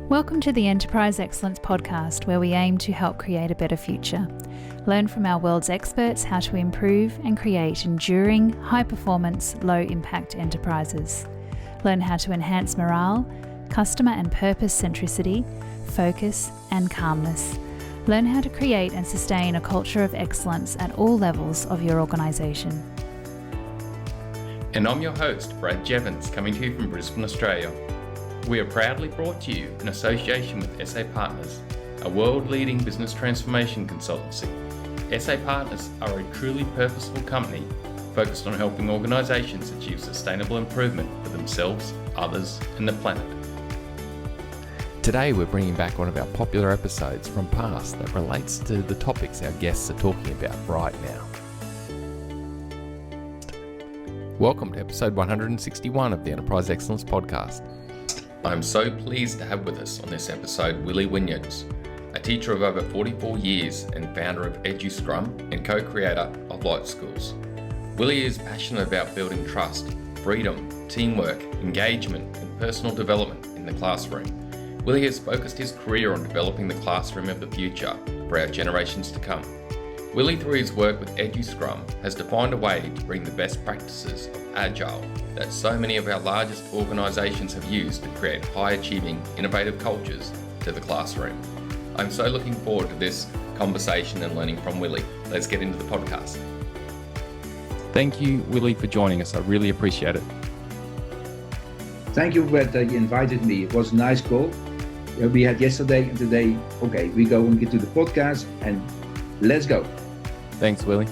Welcome to the Enterprise Excellence Podcast, where we aim to help create a better future. Learn from our world's experts how to improve and create enduring, high-performance, low-impact enterprises. Learn how to enhance morale, customer and purpose centricity, focus, and calmness. Learn how to create and sustain a culture of excellence at all levels of your organisation. And I'm your host, Brad Jevons, coming to you from Brisbane, Australia. We are proudly brought to you in association with SA Partners, a world-leading business transformation consultancy. SA Partners are a truly purposeful company focused on helping organisations achieve sustainable improvement for themselves, others, and the planet. Today we're bringing back one of our popular episodes from past that relates to the topics our guests are talking about right now. Welcome to episode 161 of the Enterprise Excellence Podcast. I'm so pleased to have with us on this episode Willy Wijnands, a teacher of over 44 years and founder of EduScrum and co-creator of Life Schools. Willy is passionate about building trust, freedom, teamwork, engagement, and personal development in the classroom. Willy has focused his career on developing the classroom of the future for our generations to come. Willy, through his work with EduScrum, has defined a way to bring the best practices of Agile that so many of our largest organisations have used to create high-achieving, innovative cultures to the classroom. I'm so looking forward to this conversation and learning from Willy. Let's get into the podcast. Thank you, Willy, for joining us. I really appreciate it. Thank you that you invited me. It was a nice call. We had yesterday and today. Okay, we go and get to the podcast and let's go. Thanks, Willy.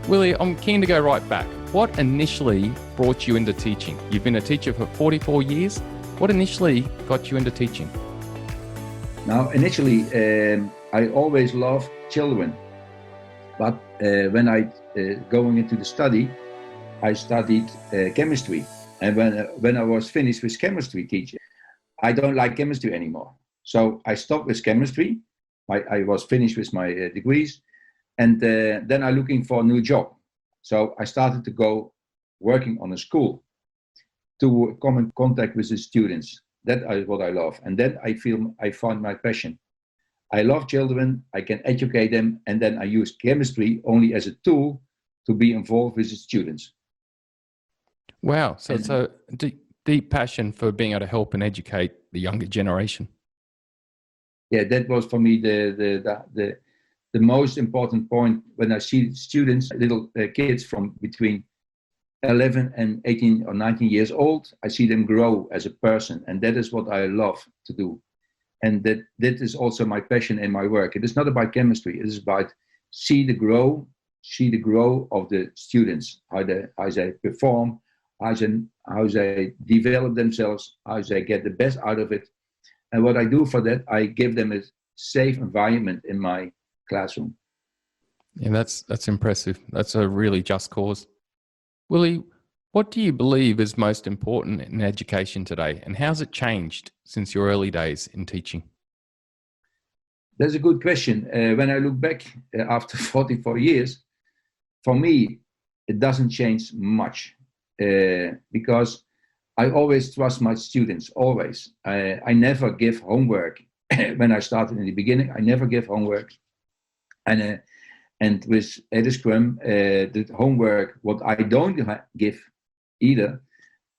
Willy, I'm keen to go right back. What initially brought you into teaching? You've been a teacher for 44 years. What initially got you into teaching? Now, initially, I always loved children. But when I going into the study, I studied chemistry. And when I was finished with chemistry teaching, I don't like chemistry anymore. So I stopped with chemistry. I was finished with my degrees. And then I'm looking for a new job. So I started to go working on a school to come in contact with the students. That is what I love. And then I found my passion. I love children, I can educate them, and then I use chemistry only as a tool to be involved with the students. Wow, so it's a deep passion for being able to help and educate the younger generation. Yeah, that was for me the most important point when I see students, little kids from between 11 and 18 or 19 years old. I see them grow as a person, and that is what I love to do. And that is also my passion in my work. It is not about chemistry. It is about see the grow of the students, how they perform, how they develop themselves, how they get the best out of it. And what I do for that, I give them a safe environment in my classroom. Yeah, that's impressive. That's a really just cause. Willy, what do you believe is most important in education today, and how's it changed since your early days in teaching? That's a good question. When I look back after 44 years, for me, it doesn't change much because I always trust my students, always. I never give homework. When I started in the beginning, I never give homework. And with EduScrum, the homework, what I don't give either,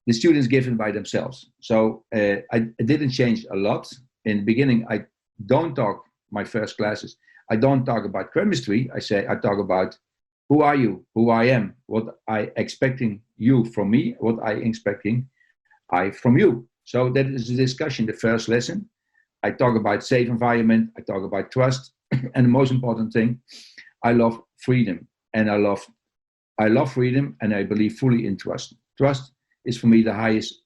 the students give it by themselves. So I didn't change a lot. In the beginning, I don't talk my first classes. I don't talk about chemistry. I talk about who are you, who I am, what I expecting you from me, what I expecting I from you. So that is the discussion, the first lesson. I talk about safe environment. I talk about trust. And the most important thing, I love freedom, and I love freedom, and I believe fully in trust. Trust is for me the highest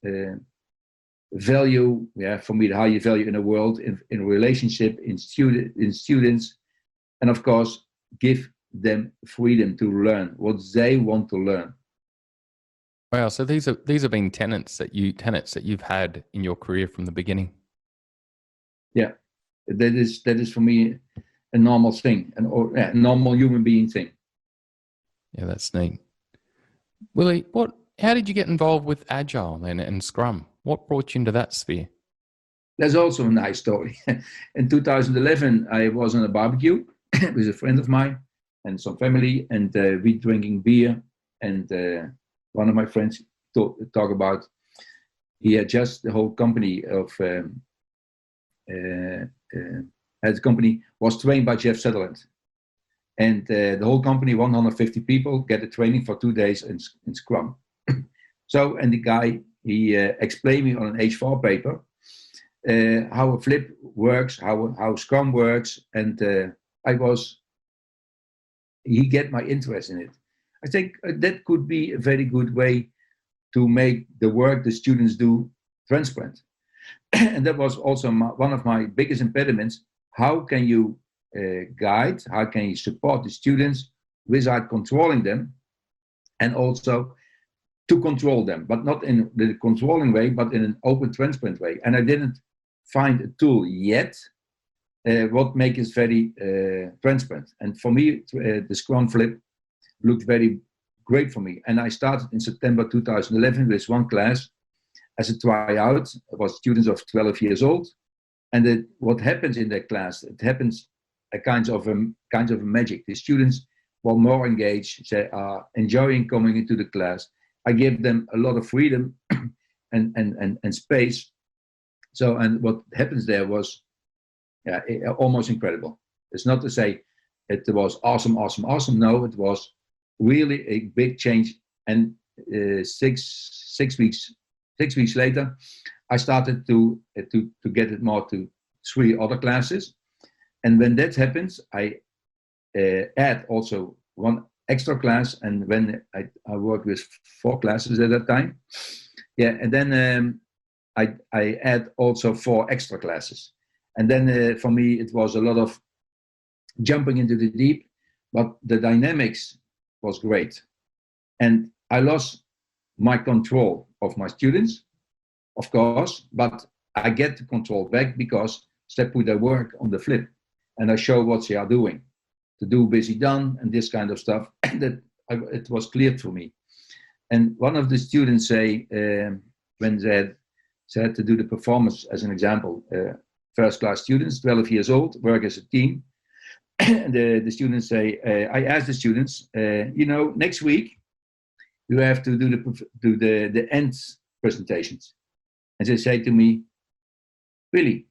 value. Yeah, for me the highest value in the world, in relationship, in students, and of course, give them freedom to learn what they want to learn. Wow, so these have been tenets that you've had in your career from the beginning. Yeah, that is for me a normal thing, a normal human being thing. Yeah, that's neat. Willy, how did you get involved with Agile and Scrum? What brought you into that sphere? That's also a nice story. In 2011, I was on a barbecue with a friend of mine and some family, and we drinking beer. And one of my friends talk about he had just the whole company of had the company was trained by Jeff Sutherland, and the whole company, 150 people, get a training for 2 days in Scrum. So, and the guy he explained me on an H4 paper how a flip works, how Scrum works, and he get my interest in it. I think that could be a very good way to make the work the students do transparent. And that was also one of my biggest impediments. How can you guide, how can you support the students without controlling them, and also to control them, but not in the controlling way, but in an open, transparent way. And I didn't find a tool yet what makes it very transparent. And for me, the Scrum Flip looked very great for me. And I started in September 2011 with one class as a tryout. It was students of 12 years old. And what happens in that class, it happens a kind of a magic. The students were more engaged. They are enjoying coming into the class. I give them a lot of freedom and space. So, and what happens there was almost incredible. It's not to say it was awesome. No, it was really a big change. And 6 weeks later, I started to get it more to 3 other classes. And when that happens, I add also 1 extra class. And when I worked with 4 classes at that time, and then I add also 4 extra classes. And then for me, it was a lot of jumping into the deep, but the dynamics was great. And I lost my control of my students, of course, but I get the control back because they put their work on the flip and I show what they are doing. To do busy done and this kind of stuff, that it was clear to me. And one of the students say, when they had to do the performance as an example, first class students, 12 years old, work as a team. And the students say, I asked the students, next week you have to do the end presentations. And they say to me, Willy,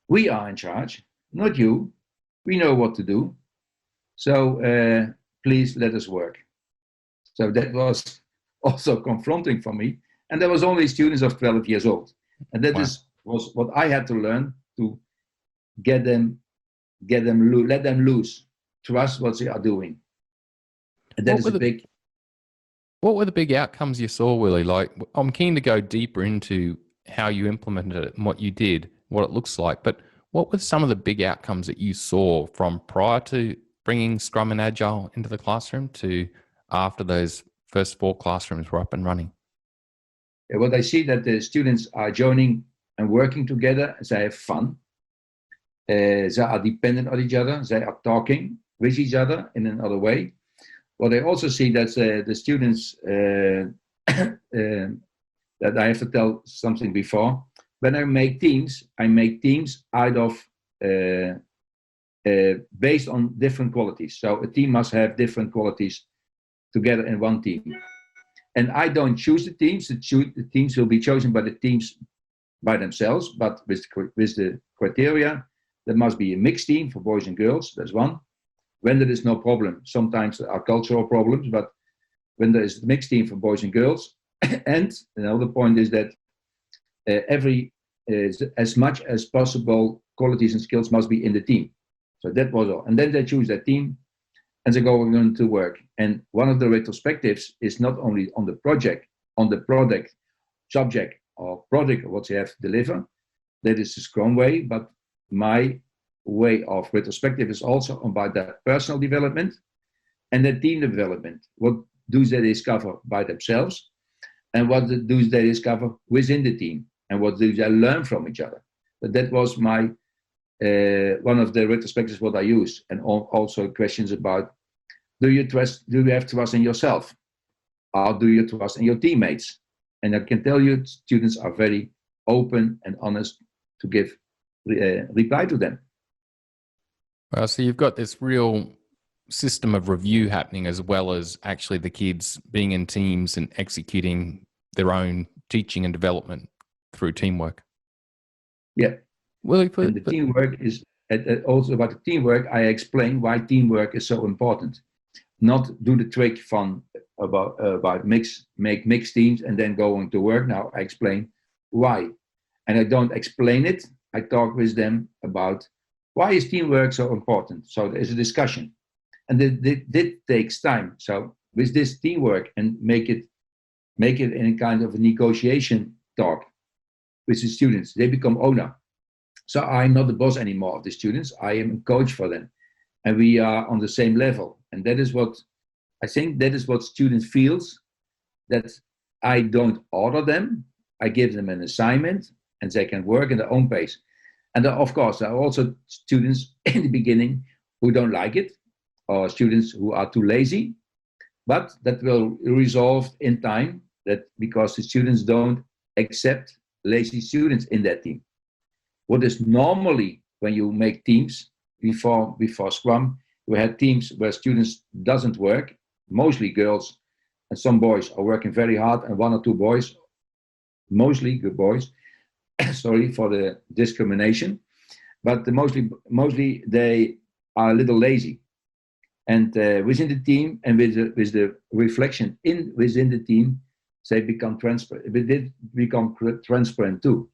we are in charge, not you. We know what to do. So please let us work. So that was also confronting for me. And there was only students of 12 years old. And that was what I had to learn to let them loose, trust what they are doing. And that is a big. What were the big outcomes you saw, Willie? Like, I'm keen to go deeper into how you implemented it and what you did, what it looks like. But what were some of the big outcomes that you saw from prior to bringing Scrum and Agile into the classroom to after those first 4 classrooms were up and running? What I see that the students are joining and working together. They have fun. They are dependent on each other. They are talking with each other in another way. What I also see that the students, that I have to tell something before, when I make teams out of, based on different qualities. So a team must have different qualities together in one team. And I don't choose the teams. The teams will be chosen by the teams by themselves, but with the criteria, there must be a mixed team for boys and girls. That's one. When there is no problem, sometimes there are cultural problems, but when there is a mixed team for boys and girls, and another point is that as much as possible qualities and skills must be in the team. So that was all. And then they choose their team and they're going to work. And one of the retrospectives is not only on the project, on the product, subject or product, what they have to deliver. That is the Scrum way, but my way of retrospective is also about that personal development and the team development. What do they discover by themselves and what do they discover within the team and what do they learn from each other? But that was my one of the retrospectives what I use, and also questions about do you have trust in yourself, or do you trust in your teammates? And I can tell you students are very open and honest to give reply to them. Well, so you've got this real system of review happening, as well as actually the kids being in teams and executing their own teaching and development through teamwork. Yeah. Willie, And the teamwork is also about the teamwork. I explain why teamwork is so important. Not do the trick fun about make mixed teams and then going to work. Now I explain why, and I don't explain it. I talk with them about why is teamwork so important. So there's a discussion, and it takes time. So with this teamwork and make it in a kind of a negotiation talk with the students, they become owner. So I'm not the boss anymore of the students. I am a coach for them, and we are on the same level. And that is what I think. That is what students feels. That I don't order them. I give them an assignment, and they can work at their own pace. And of course, there are also students in the beginning who don't like it, or students who are too lazy. But that will resolve in time. That because the students don't accept lazy students in that team. What is normally when you make teams before Scrum, we had teams where students doesn't work. Mostly girls and some boys are working very hard, and one or two boys, mostly good boys. Sorry for the discrimination, but mostly they are a little lazy. And within the team and with the reflection within the team, they become transparent. They did become transparent too.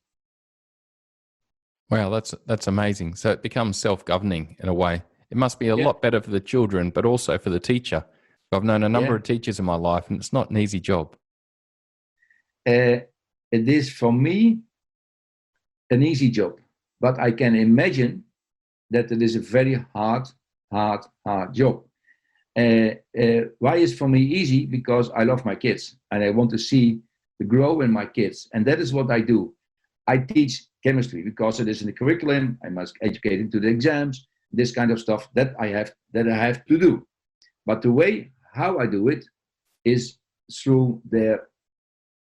Wow, that's amazing. So it becomes self-governing in a way. It must be a lot better for the children, but also for the teacher. I've known a number of teachers in my life, and it's not an easy job. It is for me an easy job, but I can imagine that it is a very hard job. Why is for me easy? Because I love my kids and I want to see the grow in my kids, and that is what I do. I teach chemistry because it is in the curriculum. I must educate them to the exams, this kind of stuff that I have to do. But the way how I do it is through their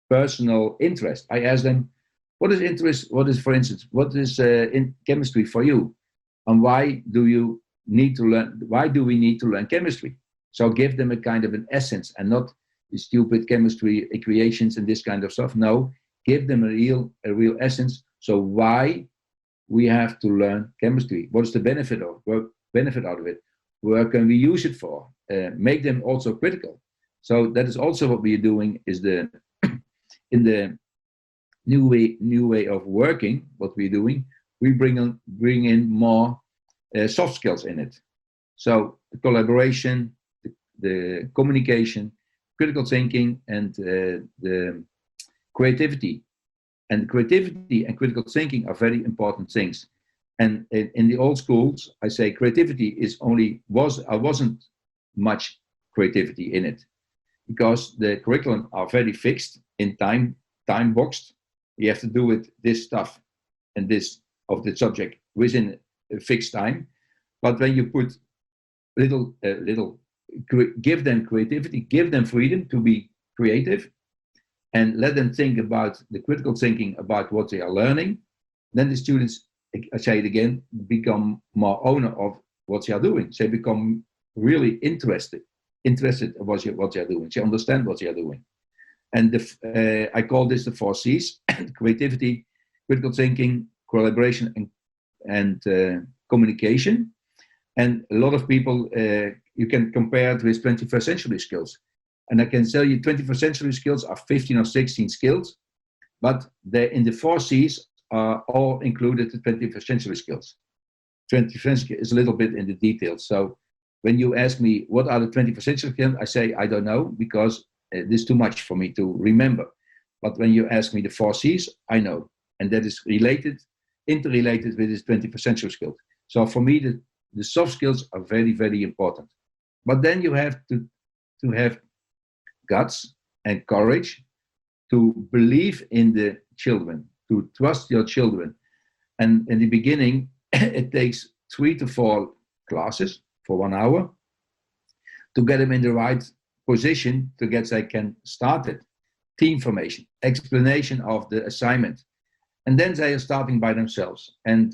personal interest. I ask them, what is interest? What is, for instance, what is in chemistry for you, and why do you need to learn? Why do we need to learn chemistry? So give them a kind of an essence, and not the stupid chemistry equations and this kind of stuff. No, give them a real essence. So why we have to learn chemistry? What is the benefit out of it? Where can we use it for? Make them also critical. So that is also what we are doing. Is in the new way of working. What we're doing, we bring in more soft skills in it. So the collaboration, the communication, critical thinking, and the creativity. And creativity and critical thinking are very important things. And in the old schools, I say creativity wasn't much creativity in it, because the curriculum are very fixed in time boxed. You have to do with this stuff and this of the subject within a fixed time. But when you put give them creativity, give them freedom to be creative, and let them think about the critical thinking about what they are learning, then the students, I say it again, become more owner of what they are doing. They become really interested in what they are doing. They understand what they are doing. And I call this the 4 C's: creativity, critical thinking, collaboration, and communication. And a lot of people, you can compare it with 21st century skills. And I can tell you 21st century skills are 15 or 16 skills, but they're in the 4 C's are all included the 21st century skills. 21st century is a little bit in the details. So when you ask me what are the 21st century skills, I say I don't know, because this is too much for me to remember. But when you ask me the 4 C's, I know. And that is interrelated with this 21st century skills. So for me, the soft skills are very, very important. But then you have to have guts and courage to believe in the children, to trust your children. And in the beginning, it takes 3 to 4 classes for 1 hour to get them in the right position to get they can start it. Team formation, explanation of the assignment, and then they are starting by themselves. And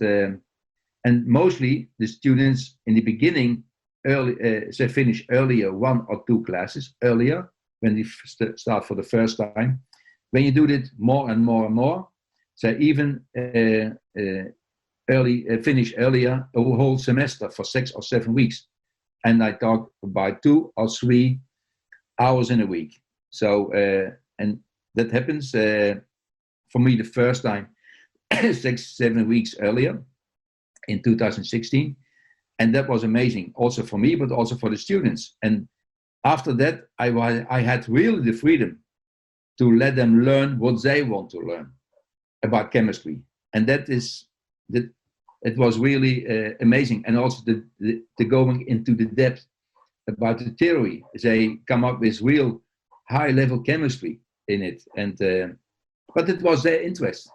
mostly the students in the beginning, they finish earlier, 1 or 2 classes earlier when they start for the first time. When you do it more and more and more, they even finish earlier a whole semester for 6 or 7 weeks. And I talk about 2 or 3 hours in a week. So, and that happens for me the first time 6-7 weeks earlier in 2016, and that was amazing also for me, but also for the students. And after that, I had really the freedom to let them learn what they want to learn about chemistry, and it was really amazing. And also the going into the depth about the theory. They come up with real high level chemistry in it, and but it was their interest.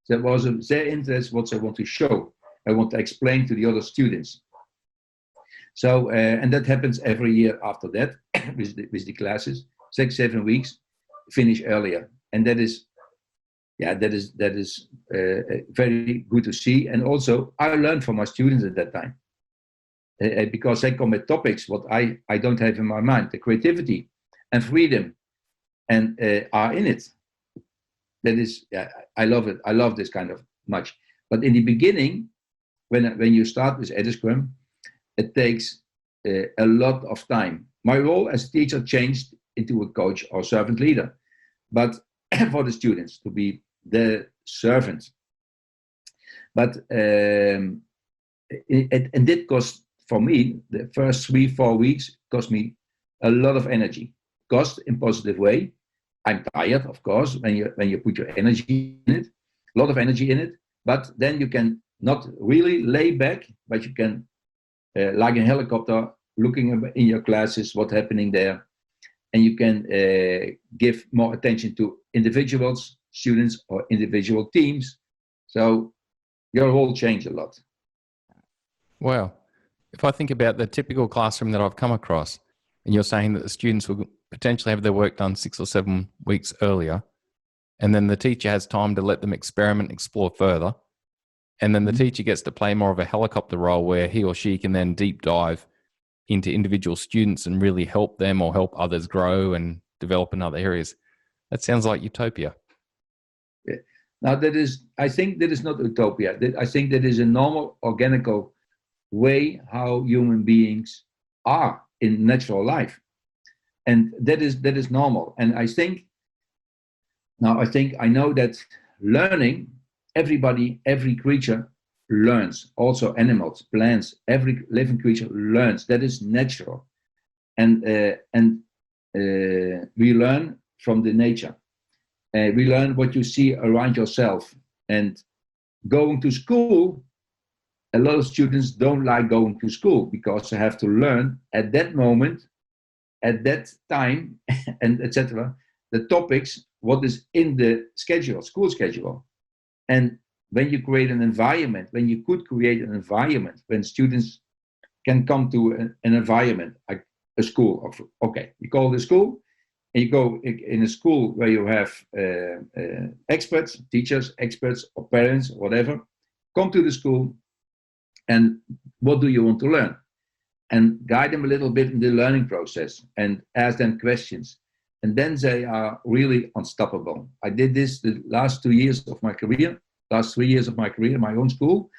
That was their interest, what they want to show. I want to explain to the other students. So, and that happens every year after that with the classes, 6-7 weeks, finish earlier. And that is very good to see. And also I learned from my students at that time because they come with topics what I don't have in my mind, the creativity and freedom, and are in it. That is, I love it. I love this kind of much. But in the beginning, when you start with EduScrum, it takes a lot of time. My role as a teacher changed into a coach or servant leader, but for the students to be the servant. But and it cost for me the first 3-4 weeks cost me a lot of energy. Cost in positive way. I'm tired, of course, when you put your energy in it, a lot of energy in it. But then you can not really lay back, but you can, like a helicopter, looking in your classes, what's happening there, and you can give more attention to individuals, students, or individual teams. So your role changed a lot. Wow. If I think about the typical classroom that I've come across, and you're saying that the students will potentially have their work done 6 or 7 weeks earlier, and then the teacher has time to let them experiment, explore further, and then the teacher gets to play more of a helicopter role where he or she can then deep dive into individual students and really help them or help others grow and develop in other areas. That sounds like utopia. Yeah. Now I think that is not utopia. I think that is a normal, organical way how human beings are in natural life. And that is normal. And I know that learning, every creature learns, also animals, plants, every living creature learns. That is natural. And we learn from the nature. We learn what you see around yourself. And going to school, a lot of students don't like going to school because they have to learn at that moment, at that time, and etc. the topics, what is in the schedule, school schedule. And when you create an environment, when you could create an environment, when students can come to an environment, like a school, okay, you call it a school, and you go in a school where you have experts, teachers, experts, or parents, or whatever, come to the school, and what do you want to learn? And guide them a little bit in the learning process and ask them questions. And then they are really unstoppable. I did this the last 3 years of my career, my own school,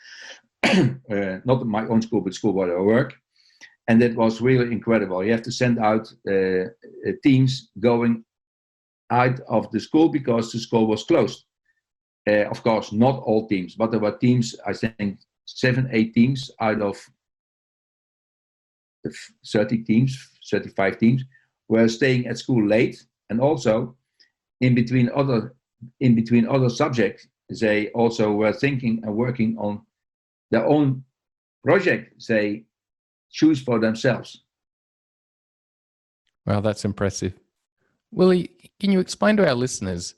not my own school, but school where I work. And that was really incredible. You have to send out teams going out of the school because the school was closed. Of course, not all teams, but there were teams, I think 7-8 teams out of 30 teams, 35 teams, were staying at school late, and also in between other subjects, they also were thinking and working on their own project they choose for themselves. Wow, that's impressive. Willie, can you explain to our listeners,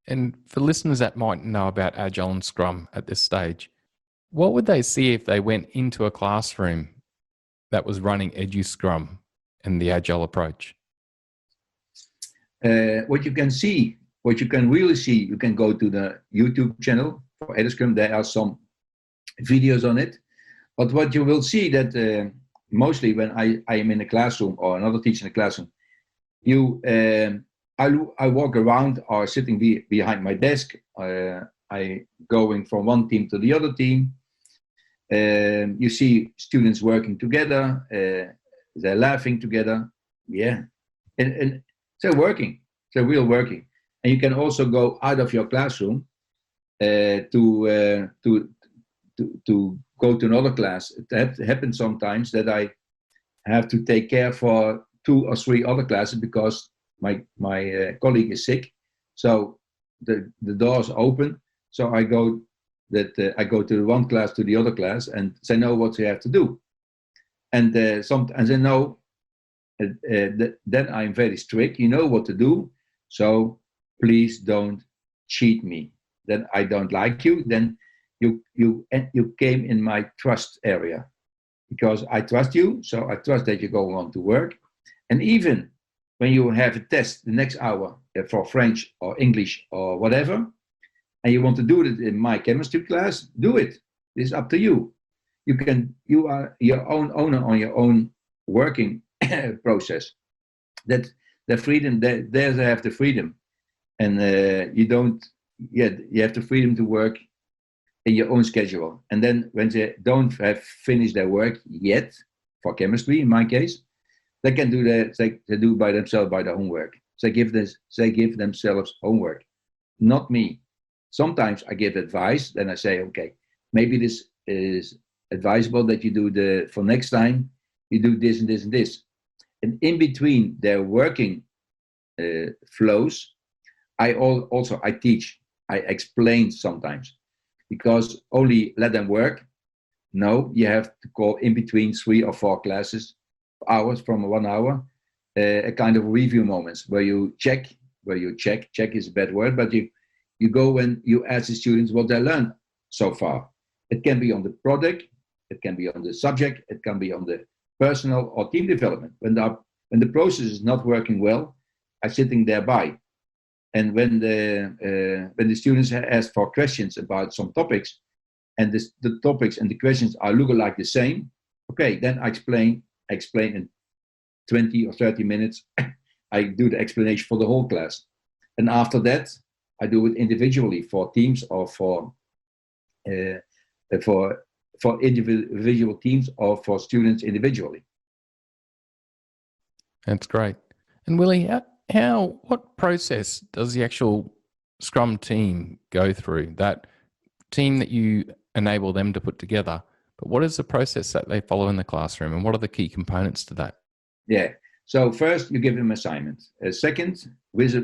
and for listeners that might know about Agile and Scrum at this stage, what would they see if they went into a classroom that was running EduScrum and the Agile approach? What you can really see, you can go to the YouTube channel for EduScrum. There are some videos on it. But what you will see that mostly when I am in a classroom or another teacher in a classroom, I walk around or sitting behind my desk. I going from one team to the other team. You see students working together. They're laughing together. Yeah, and they're working. They're real working. And you can also go out of your classroom to go to another class. It happens sometimes that I have to take care for 2 or 3 other classes because my colleague is sick. So the doors open. So I go to one class to the other class, and they know what they have to do. And sometimes they know that I'm very strict. You know what to do. So please don't cheat me. Then I don't like you. Then you came in my trust area, because I trust you. So I trust that you go on to work. And even when you have a test the next hour for French or English or whatever, and you want to do it in my chemistry class, do it. It's up to you. You are your own owner on your own working process. That the freedom, there they have the freedom, and you have the freedom to work in your own schedule. And then when they don't have finished their work yet, for chemistry in my case, they can do they do by themselves by their homework. They give themselves homework, not me. Sometimes I give advice, then I say, okay, maybe this is advisable that you do for next time, you do this and this and this. And in between their working flows, I teach, I explain sometimes, because only let them work. No, you have to call in between 3 or 4 hours from 1 hour, a kind of review moments where you check is a bad word, but you go and you ask the students what they learned so far. It can be on the product, it can be on the subject, it can be on the personal or team development. When the process is not working well, I'm sitting there by. And when the students ask for questions about some topics, and the topics and the questions are looking like the same, okay, then I explain in 20 or 30 minutes. I do the explanation for the whole class. And after that, I do it individually for teams or for individual teams or for students individually. That's great. And Willie, what process does the actual Scrum team go through? That team that you enable them to put together, but what is the process that they follow in the classroom, and what are the key components to that? Yeah. So first, you give them assignment. Second, with a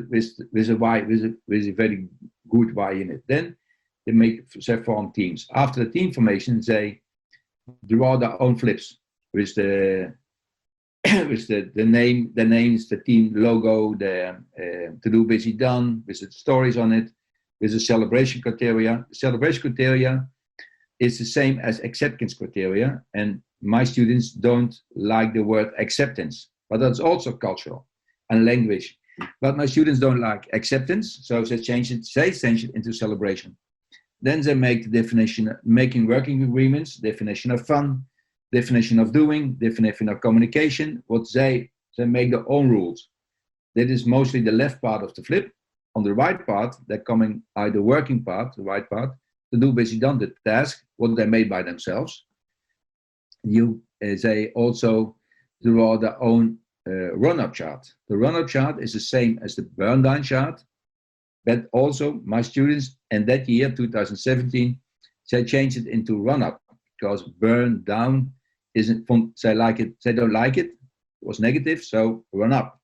very good why in it. Then they form teams. After the team formation, they draw their own flips with the names, the team logo, the to do busy done, with the stories on it, with the celebration criteria. The celebration criteria is the same as acceptance criteria, and my students don't like the word acceptance, but that's also cultural and language. But my students don't like acceptance, so they change it into celebration. Then they make the definition, making working agreements, definition of fun, definition of doing, definition of communication. What they make their own rules. That is mostly the left part of the flip. On the right part, they're coming the working part, the right part, to do busy done, the task, what they made by themselves. They also draw their own run-up chart. The run-up chart is the same as the burn-down chart, but also my students in that year, 2017, they changed it into run-up, because burn-down isn't fun. They don't like it. It was negative, so run-up.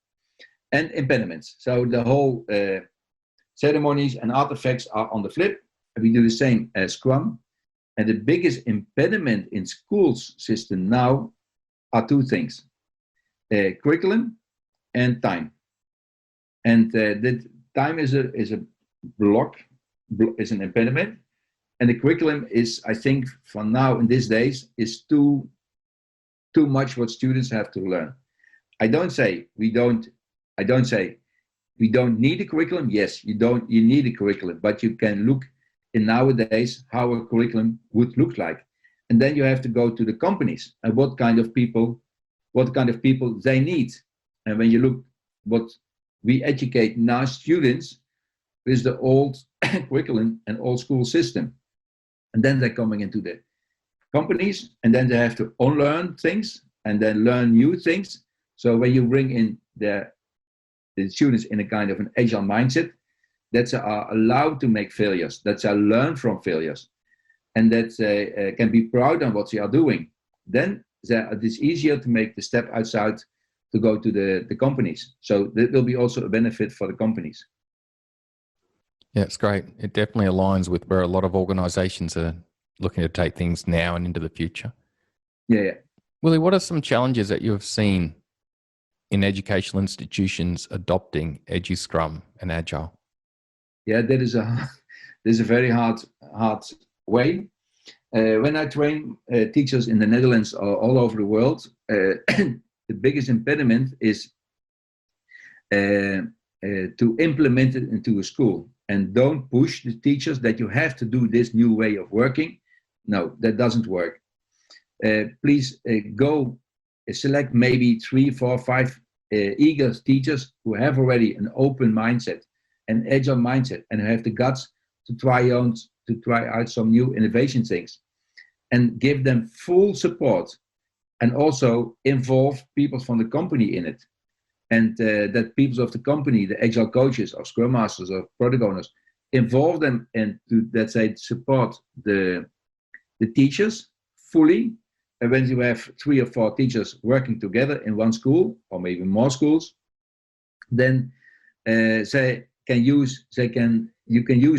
And impediments. So the whole ceremonies and artifacts are on the flip. We do the same as Scrum. And the biggest impediment in schools system now are 2 things: curriculum and time. And the time is a block, is an impediment, and the curriculum is, I think, for now in these days, is too much what students have to learn. I don't say we don't need a curriculum. Yes, you need a curriculum, but you can look in nowadays how a curriculum would look like. And then you have to go to the companies and what kind of people they need. And when you look what we educate now students with the old curriculum and old school system. And then they're coming into the companies and then they have to unlearn things and then learn new things. So when you bring in the students in a kind of an agile mindset, that they are allowed to make failures, that they learn from failures, and that they can be proud on what they are doing, then it is easier to make the step outside to go to the companies. So that will be also a benefit for the companies. Yeah, it's great. It definitely aligns with where a lot of organizations are looking to take things now and into the future. Yeah. Willie, what are some challenges that you have seen in educational institutions adopting EduScrum and Agile? Yeah, that is a very hard way. When I train teachers in the Netherlands or all over the world, the biggest impediment is to implement it into a school. And don't push the teachers that you have to do this new way of working. No, that doesn't work. Please go select maybe 3, 4, 5 eager teachers who have already an open mindset, an agile mindset, and have the guts to try out some new innovation things, and give them full support, and also involve people from the company in it. And that people of the company, the agile coaches or scrum masters or product owners, involve them and to, let's say, support the teachers fully. And when you have 3 or 4 teachers working together in one school or maybe more schools, then you can use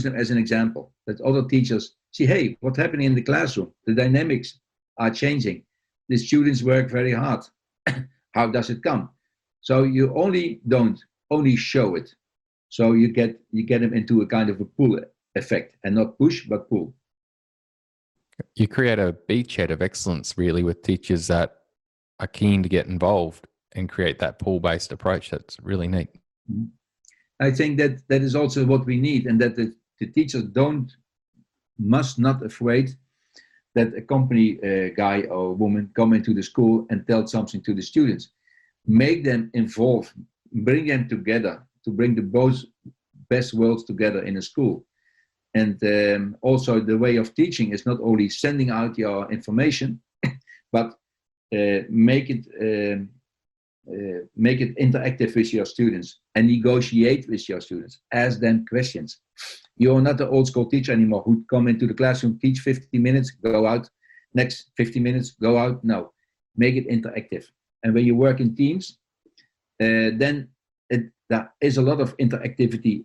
them as an example, that other teachers see, hey, what's happening in the classroom? The dynamics are changing. The students work very hard. How does it come? So you don't only show it. So you get them into a kind of a pull effect, and not push but pull. You create a beachhead of excellence really with teachers that are keen to get involved and create that pull-based approach. That's really neat. I think that is also what we need, and that the teachers must not afraid that a company guy or woman come into the school and tell something to the students. Make them involved, bring them together to bring the both best worlds together in a school. And also the way of teaching is not only sending out your information, but make it interactive with your students and negotiate with your students. Ask them questions. You're not the old school teacher anymore who come into the classroom, teach 50 minutes, go out, next 50 minutes, go out. No, make it interactive. And when you work in teams, then there is a lot of interactivity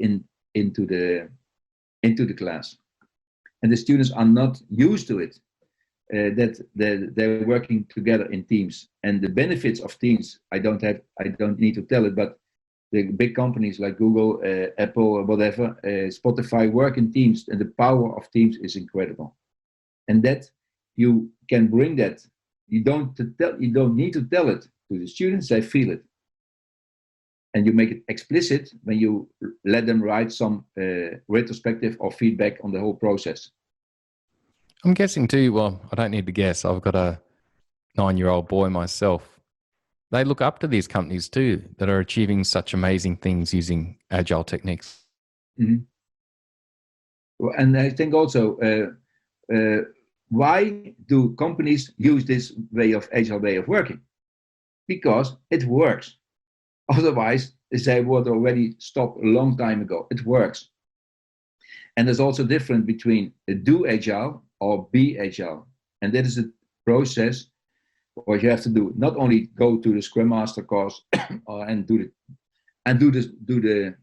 into the class, and the students are not used to it. That they're working together in teams, and the benefits of teams. I don't need to tell it, but the big companies like Google, Apple, or whatever, Spotify work in teams, and the power of teams is incredible. And that you can bring that. You don't need to tell it to the students; they feel it. And you make it explicit when you let them write some retrospective or feedback on the whole process. I'm guessing too, well, I don't need to guess. I've got a 9-year-old boy myself. They look up to these companies too that are achieving such amazing things using agile techniques. Mm-hmm. Well, and I think also, why do companies use this agile way of working? Because it works. Otherwise, they would already stop a long time ago. It works. And there's also difference between do agile or be agile. And that is a process what you have to do. Not only go to the Scrum Master course and do the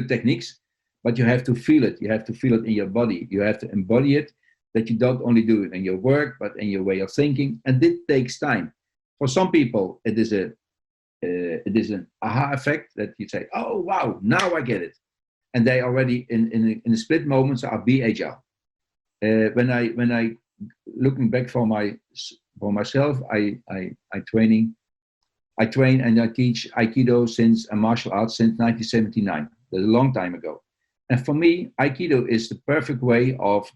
techniques, but you have to feel it. You have to feel it in your body. You have to embody it, that you don't only do it in your work, but in your way of thinking. And it takes time. For some people, it is an aha effect that you say, oh, wow, now I get it. And they already in the split moments are be agile. When I looking back for myself, I train and I teach Aikido since martial arts since 1979. That's a long time ago. And for me, Aikido is the perfect way of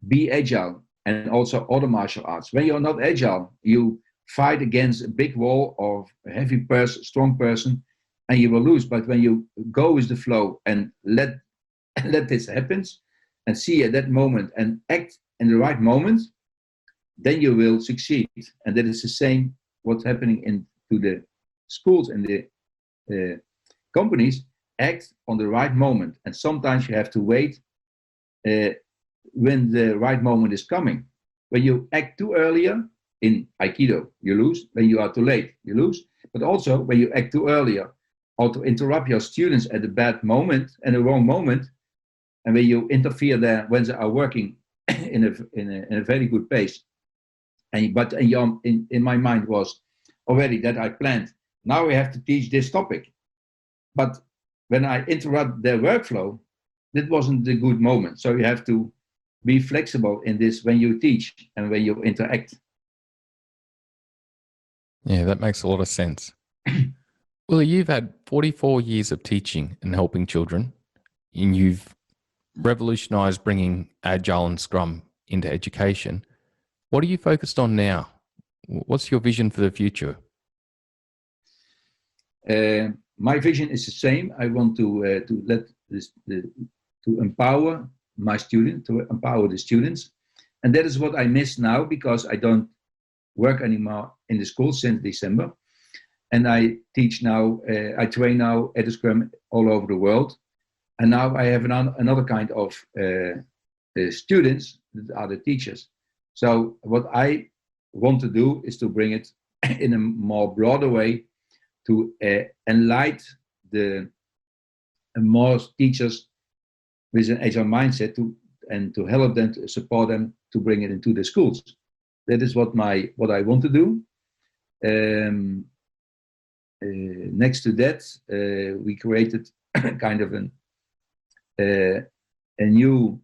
be agile, and also other martial arts. When you're not agile, you fight against a big wall of a heavy person, strong person, and you will lose. But when you go with the flow and let this happen, and see at that moment and act in the right moment, then you will succeed. And that is the same what's happening into the schools and the companies. Act on the right moment, and sometimes you have to wait when the right moment is coming. When you act too earlier in Aikido, you lose. When you are too late, you lose. But also when you act too earlier or to interrupt your students at a bad moment and the wrong moment, and when you interfere there when they are working in a very good pace. But in my mind was already that I planned, now we have to teach this topic. But when I interrupt their workflow, that wasn't the good moment. So you have to be flexible in this when you teach and when you interact. Yeah, that makes a lot of sense. Willie, you've had 44 years of teaching and helping children, and you've revolutionized bringing Agile and Scrum into education. What are you focused on now? What's your vision for the future? My vision is the same. I want to empower my students, to empower the students, and that is what I miss now because I don't work anymore in the school since December, and I teach now. I train now EduScrum all over the world, and now I have another kind of students that are the teachers. So what I want to do is to bring it in a more broader way to enlighten the more teachers with an agile mindset to help them, to support them to bring it into the schools. That is what I want to do. Next to that, we created kind of a new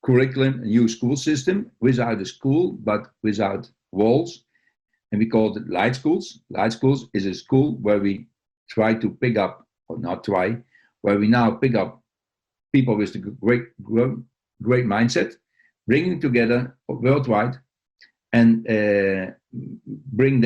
curriculum, a new school system without a school, but without walls. And we called it Light Schools. Light Schools is a school where we try to pick up, or not try, where we now pick up people with a great mindset, bringing together worldwide, and bring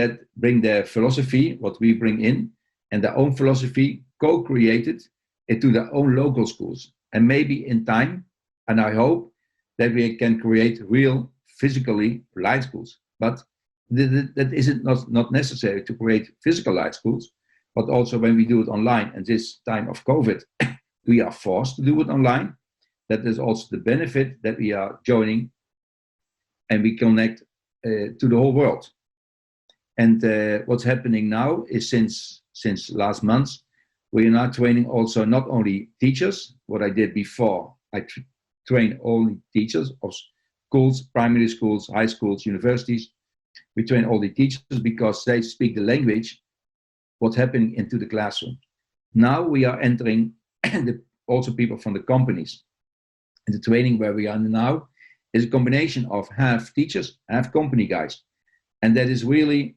their philosophy, what we bring in, and their own philosophy, co-created into their own local schools. And maybe in time, and I hope that we can create real physically light schools. But that isn't not necessary to create physical light schools, but also when we do it online, and this time of COVID, we are forced to do it online. That is also the benefit that we are joining and we connect to the whole world. And what's happening now is since last month, we are now training also not only teachers, what I did before, I train only teachers of schools, primary schools, high schools, universities. We train all the teachers because they speak the language, what's happening into the classroom. Now we are entering also people from the companies. And the training where we are now is a combination of half teachers, half company guys. And that is really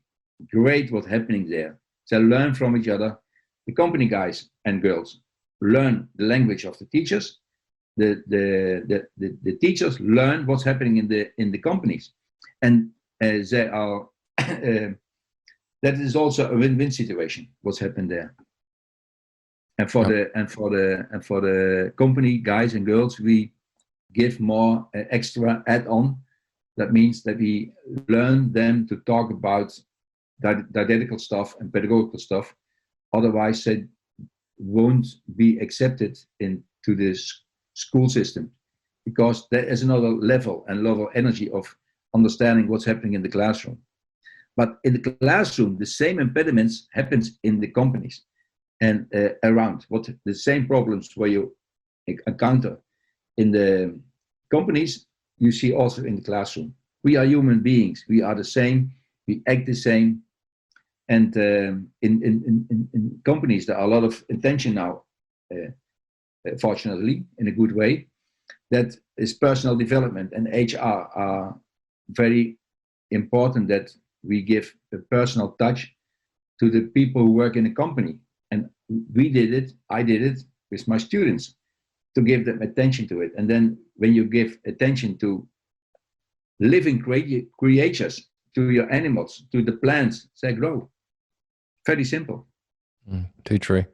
great what's happening there. So learn from each other. The company guys and girls learn the language of the teachers. The teachers learn what's happening in the companies. And they are that is also a win-win situation, what's happened there. And for the company guys and girls, we give more extra add-on. That means that we learn them to talk about didactical stuff and pedagogical stuff. Otherwise, they won't be accepted into this school system, because there is another level and level energy of understanding what's happening in the classroom. But in the classroom, the same impediments happens in the companies and around. What the same problems where you encounter in the companies, you see also in the classroom. We are human beings. We are the same. We act the same. And in companies, there are a lot of intention now, fortunately, in a good way. That is personal development, and HR are very important, that we give a personal touch to the people who work in a company. And we did it, I did it with my students. to give them attention to it. And then when you give attention to living creatures, to your animals, to the plants, they grow. Very simple. Too true.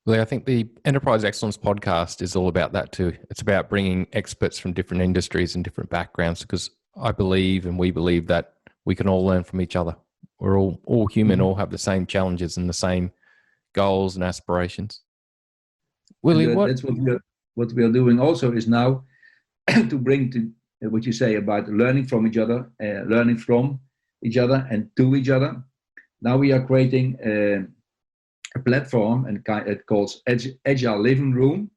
Well, I think the Enterprise Excellence podcast is all about that too. It's about bringing experts from different industries and different backgrounds, because I believe and we believe that we can all learn from each other. We're all human, all have the same challenges and the same goals and aspirations. Willie, that's what we are doing also is now to bring to what you say about learning from each other, learning from each other and to each other. Now we are creating a platform, and it calls Agile Living Room,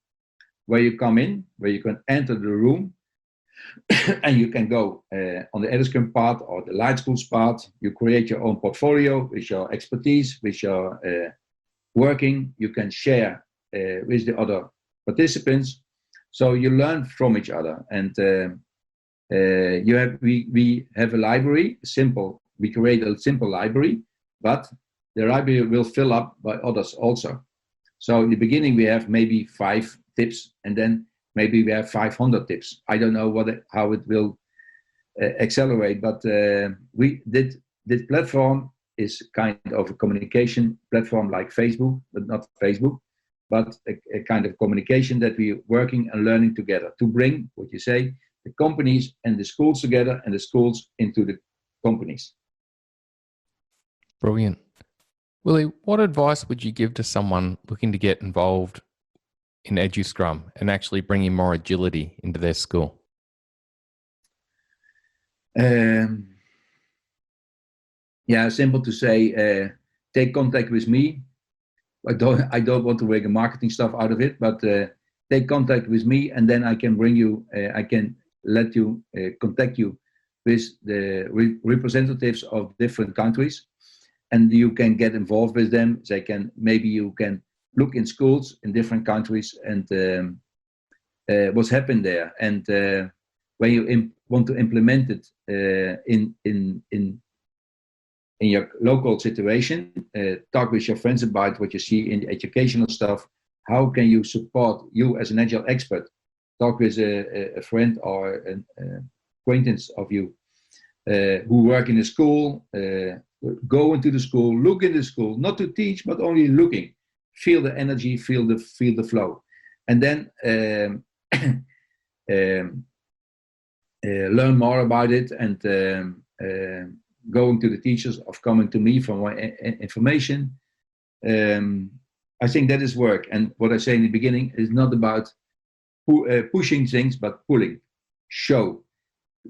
where you come in, where you can enter the room, and you can go on the EduScrum part or the Light Schools part. You create your own portfolio with your expertise, with your working. You can share with the other participants, so you learn from each other. And we have a library, we create a simple library, but the library will fill up by others also. So in the beginning we have maybe 5 tips, and then maybe we have 500 tips. I don't know how it will accelerate, but this platform is kind of a communication platform like Facebook, but not Facebook, but a kind of communication that we're working and learning together to bring, what you say, the companies and the schools together, and the schools into the companies. Brilliant. Willie, what advice would you give to someone looking to get involved in EduScrum and actually bringing more agility into their school? Simple to say, take contact with me. I don't want to make a marketing stuff out of it, but take contact with me, and then I can bring you, I can let you contact you with the representatives of different countries, and you can get involved with them. Maybe you can look in schools in different countries and what's happened there, and when you want to implement it in your local situation, talk with your friends about what you see in the educational stuff. How can you support you as an Agile expert? Talk with a friend or an acquaintance of you who work in a school. Go into the school, look in the school, not to teach, but only looking. Feel the energy, feel the flow, and then learn more about it, and going to the teachers of coming to me for more information. I think that is work. And what I say in the beginning is not about pushing things, but pulling. Show.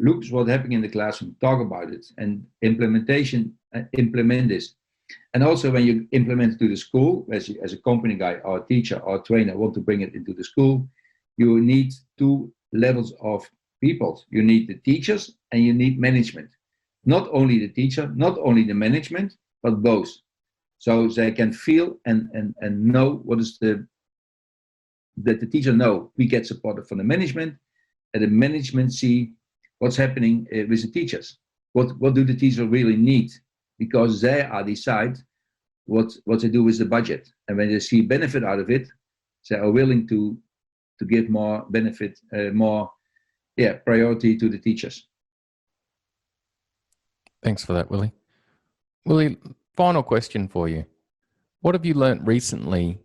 Look what's happening in the classroom, talk about it, and implement this. And also when you implement it to the school, as a company guy or a teacher or a trainer want to bring it into the school, you need 2 levels of people. You need the teachers and you need management. Not only the teacher, not only the management, but both. So they can feel and know what is that the teacher know we get supported from the management, and the management see what's happening with the teachers. What do the teachers really need? Because they are decide what they do with the budget. And when they see benefit out of it, they are willing to give more benefit, more priority to the teachers. Thanks for that, Willie. Willie, final question for you. What have you learnt recently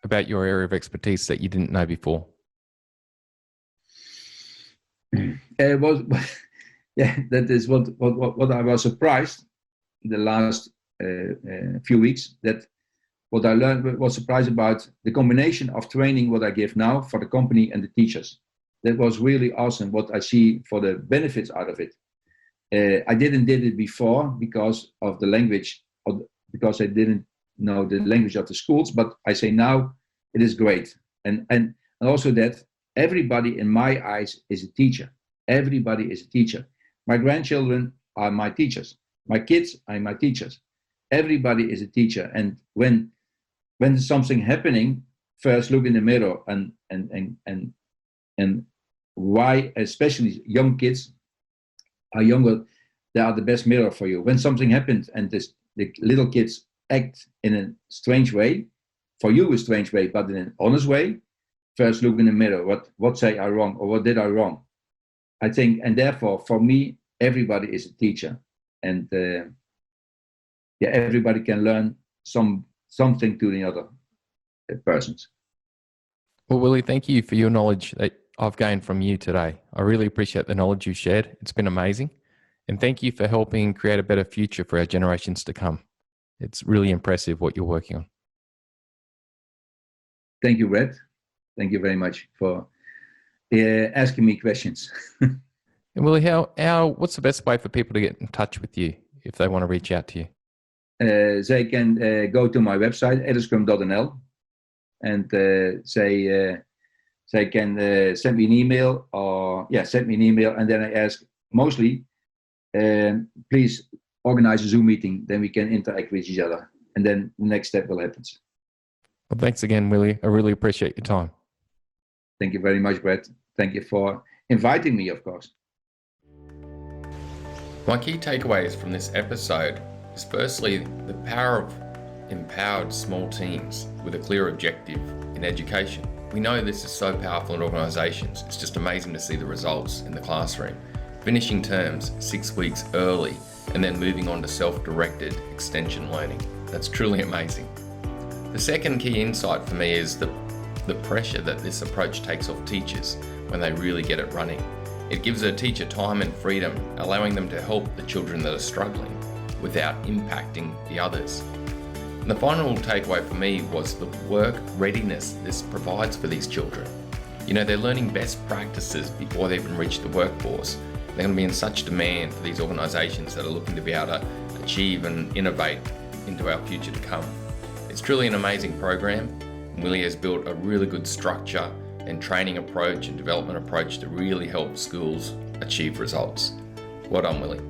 about your area of expertise that you didn't know before? That is what I was surprised the last few weeks, that what I learned was surprised about the combination of training what I give now for the company and the teachers. That was really awesome what I see for the benefits out of it. I did it before because of the language, because I didn't know the language of the schools, but I say now it is great. And also that everybody in my eyes is a teacher. Everybody is a teacher. My grandchildren are my teachers. My kids are my teachers. Everybody is a teacher. And when there's something happening, first look in the mirror and why, especially young kids are younger, they are the best mirror for you. When something happens and the little kids act in a strange way, for you a strange way, but in an honest way, first look in the mirror. What say I wrong, or what did I wrong? I think, and therefore, for me, everybody is a teacher, and everybody can learn something to the other persons. Well, Willie, thank you for your knowledge that I've gained from you today. I really appreciate the knowledge you shared. It's been amazing. And thank you for helping create a better future for our generations to come. It's really impressive what you're working on. Thank you, Brett. Thank you very much for asking me questions. And Willie, what's the best way for people to get in touch with you if they want to reach out to you? They can go to my website, eduscrum.nl, and they can send me an email, and then I ask mostly, please organize a Zoom meeting, then we can interact with each other, and then the next step will happen. Well, thanks again, Willie. I really appreciate your time. Thank you very much, Brett. Thank you for inviting me, of course. My key takeaways from this episode is firstly the power of empowered small teams with a clear objective in education. We know this is so powerful in organisations. It's just amazing to see the results in the classroom. Finishing terms 6 weeks early and then moving on to self-directed extension learning. That's truly amazing. The second key insight for me is the pressure that this approach takes off teachers when they really get it running. It gives a teacher time and freedom, allowing them to help the children that are struggling without impacting the others. And the final takeaway for me was the work readiness this provides for these children. You know, they're learning best practices before they even reach the workforce. They're going to be in such demand for these organisations that are looking to be able to achieve and innovate into our future to come. It's truly an amazing program. Willie has built a really good structure and training approach and development approach to really help schools achieve results. Well done, Willie.